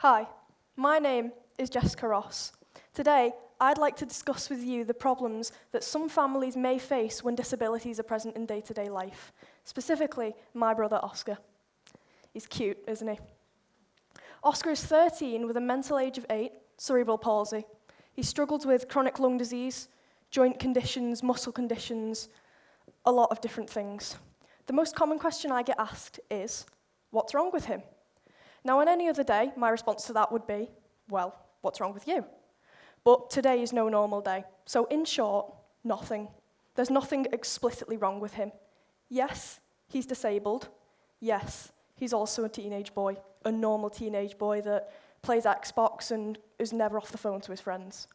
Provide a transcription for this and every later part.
Hi, my name is Jessica Ross. Today, I'd like to discuss with you the problems that some families may face when disabilities are present in day-to-day life, specifically my brother Oscar. He's cute, isn't he? Oscar is 13 with a mental age of 8, cerebral palsy. He struggles with chronic lung disease, joint conditions, muscle conditions, a lot of different things. The most common question I get asked is, what's wrong with him? Now, on any other day, my response to that would be, well, what's wrong with you? But today is no normal day. So in short, nothing. There's nothing explicitly wrong with him. Yes, he's disabled. Yes, he's also a teenage boy, a normal teenage boy that plays Xbox and is never off the phone to his friends.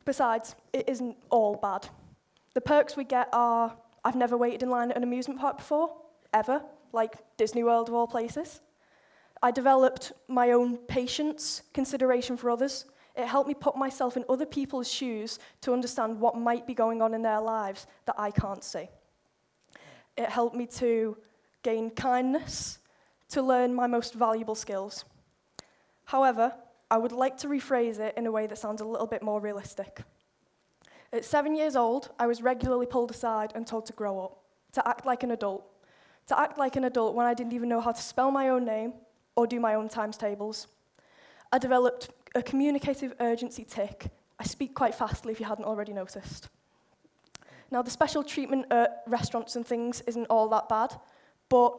Besides, it isn't all bad. The perks we get are, I've never waited in line at an amusement park before, ever, like Disney World of all places. I developed my own patience, consideration for others. It helped me put myself in other people's shoes to understand what might be going on in their lives that I can't see. It helped me to gain kindness, to learn my most valuable skills. However, I would like to rephrase it in a way that sounds a little bit more realistic. At 7 years old, I was regularly pulled aside and told to grow up, to act like an adult. To act like an adult when I didn't even know how to spell my own name or do my own times tables. I developed a communicative urgency tic. I speak quite fastly if you hadn't already noticed. Now, the special treatment at restaurants and things isn't all that bad, but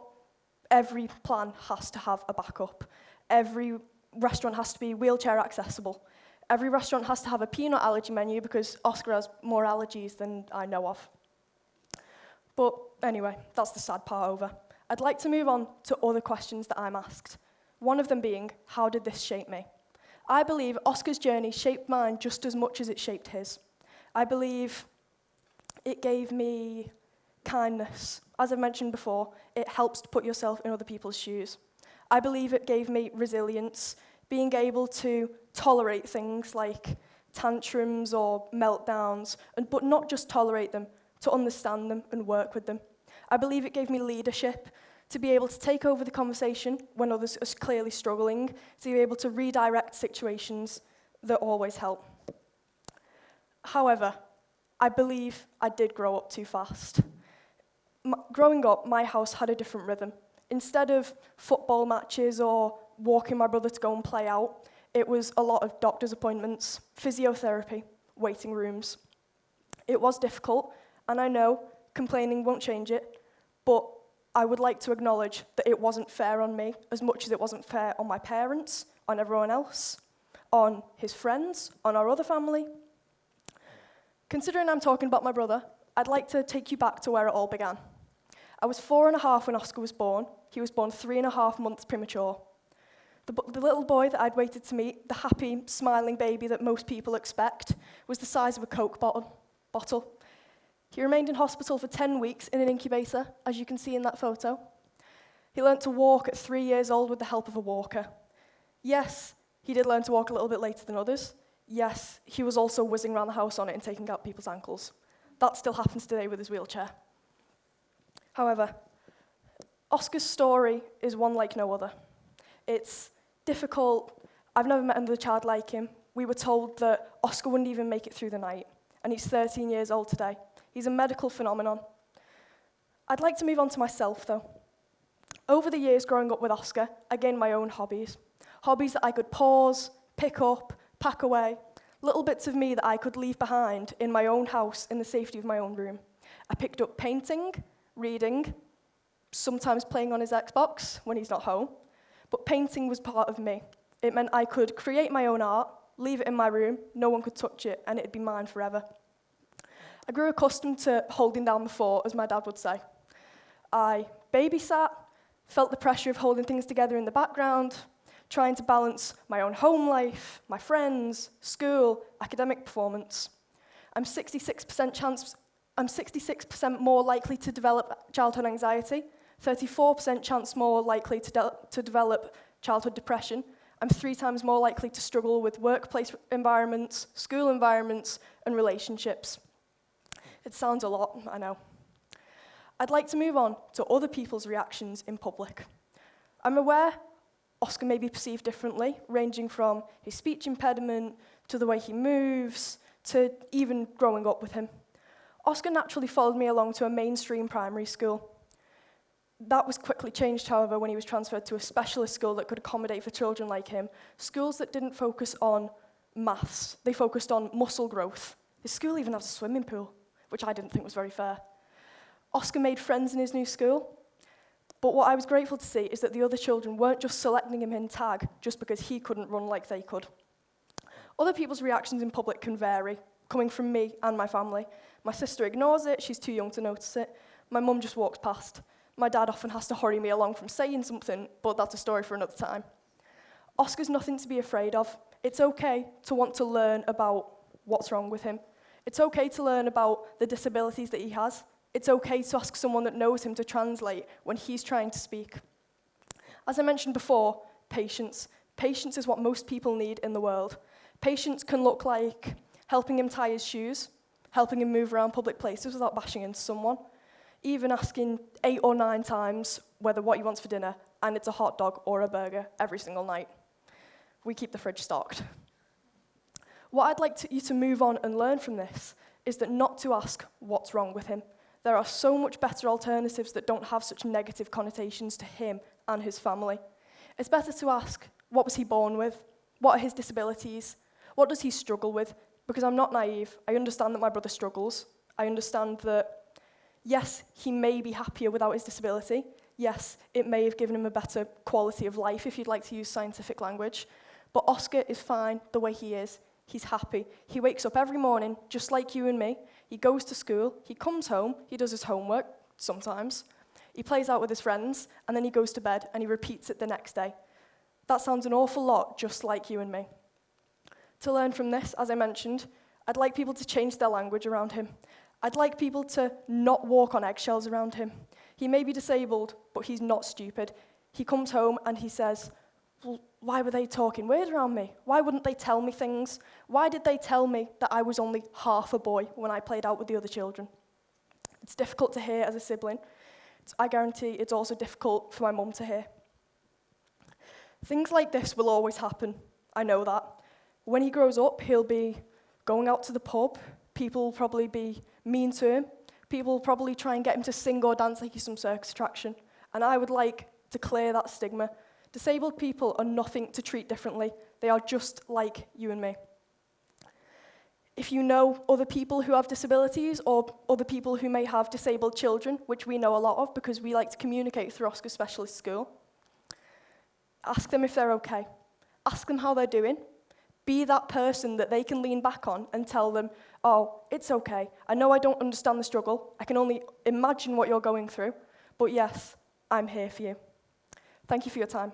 every plan has to have a backup. Every restaurant has to be wheelchair accessible. Every restaurant has to have a peanut allergy menu because Oscar has more allergies than I know of. But anyway, that's the sad part over. I'd like to move on to other questions that I'm asked. One of them being, how did this shape me? I believe Oscar's journey shaped mine just as much as it shaped his. I believe it gave me kindness. As I've mentioned before, it helps to put yourself in other people's shoes. I believe it gave me resilience, being able to tolerate things like tantrums or meltdowns, but not just tolerate them, to understand them and work with them. I believe it gave me leadership, to be able to take over the conversation when others are clearly struggling, to be able to redirect situations that always help. However, I believe I did grow up too fast. Growing up, my house had a different rhythm. Instead of football matches or walking my brother to go and play out, it was a lot of doctor's appointments, physiotherapy, waiting rooms. It was difficult, and I know complaining won't change it, but I would like to acknowledge that it wasn't fair on me as much as it wasn't fair on my parents, on everyone else, on his friends, on our other family. Considering I'm talking about my brother, I'd like to take you back to where it all began. I was 4.5 when Oscar was born. He was born 3.5 months premature. The little boy that I'd waited to meet, the happy, smiling baby that most people expect, was the size of a Coke bottle. He remained in hospital for 10 weeks in an incubator, as you can see in that photo. He learnt to walk at 3 years old with the help of a walker. Yes, he did learn to walk a little bit later than others. Yes, he was also whizzing around the house on it and taking out people's ankles. That still happens today with his wheelchair. However, Oscar's story is one like no other. It's difficult. I've never met another child like him. We were told that Oscar wouldn't even make it through the night, and he's 13 years old today. He's a medical phenomenon. I'd like to move on to myself, though. Over the years growing up with Oscar, I gained my own hobbies. Hobbies that I could pause, pick up, pack away. Little bits of me that I could leave behind in my own house in the safety of my own room. I picked up painting, reading, sometimes playing on his Xbox when he's not home. But painting was part of me. It meant I could create my own art, leave it in my room, no one could touch it, and it'd be mine forever. I grew accustomed to holding down the fort, as my dad would say. I babysat, felt the pressure of holding things together in the background, trying to balance my own home life, my friends, school, academic performance. I'm 66% more likely to develop childhood anxiety, 34% chance more likely to develop childhood depression. I'm 3 times more likely to struggle with workplace environments, school environments, and relationships. It sounds a lot, I know. I'd like to move on to other people's reactions in public. I'm aware Oscar may be perceived differently, ranging from his speech impediment to the way he moves to even growing up with him. Oscar naturally followed me along to a mainstream primary school. That was quickly changed, however, when he was transferred to a specialist school that could accommodate for children like him, schools that didn't focus on maths, they focused on muscle growth. His school even has a swimming pool, which I didn't think was very fair. Oscar made friends in his new school, but what I was grateful to see is that the other children weren't just selecting him in tag just because he couldn't run like they could. Other people's reactions in public can vary, coming from me and my family. My sister ignores it, she's too young to notice it. My mum just walks past. My dad often has to hurry me along from saying something, but that's a story for another time. Oscar's nothing to be afraid of. It's okay to want to learn about what's wrong with him. It's okay to learn about the disabilities that he has. It's okay to ask someone that knows him to translate when he's trying to speak. As I mentioned before, patience. Patience is what most people need in the world. Patience can look like helping him tie his shoes, helping him move around public places without bashing into someone, even asking 8 or 9 times what he wants for dinner, and it's a hot dog or a burger every single night. We keep the fridge stocked. What I'd like you to move on and learn from this is that not to ask what's wrong with him. There are so much better alternatives that don't have such negative connotations to him and his family. It's better to ask, what was he born with? What are his disabilities? What does he struggle with? Because I'm not naive. I understand that my brother struggles. I understand that, yes, he may be happier without his disability. Yes, it may have given him a better quality of life, if you'd like to use scientific language. But Oscar is fine the way he is. He's happy. He wakes up every morning, just like you and me. He goes to school, he comes home, he does his homework, sometimes. He plays out with his friends, and then he goes to bed, and he repeats it the next day. That sounds an awful lot just like you and me. To learn from this, as I mentioned, I'd like people to change their language around him. I'd like people to not walk on eggshells around him. He may be disabled, but he's not stupid. He comes home and he says, well, why were they talking weird around me? Why wouldn't they tell me things? Why did they tell me that I was only half a boy when I played out with the other children? It's difficult to hear as a sibling. I guarantee it's also difficult for my mum to hear. Things like this will always happen. I know that. When he grows up, he'll be going out to the pub. People will probably be mean to him. People will probably try and get him to sing or dance like he's some circus attraction. And I would like to clear that stigma. Disabled people are nothing to treat differently. They are just like you and me. If you know other people who have disabilities or other people who may have disabled children, which we know a lot of because we like to communicate through Oscar Specialist School, ask them if they're okay. Ask them how they're doing. Be that person that they can lean back on and tell them, oh, it's okay. I know I don't understand the struggle. I can only imagine what you're going through. But yes, I'm here for you. Thank you for your time.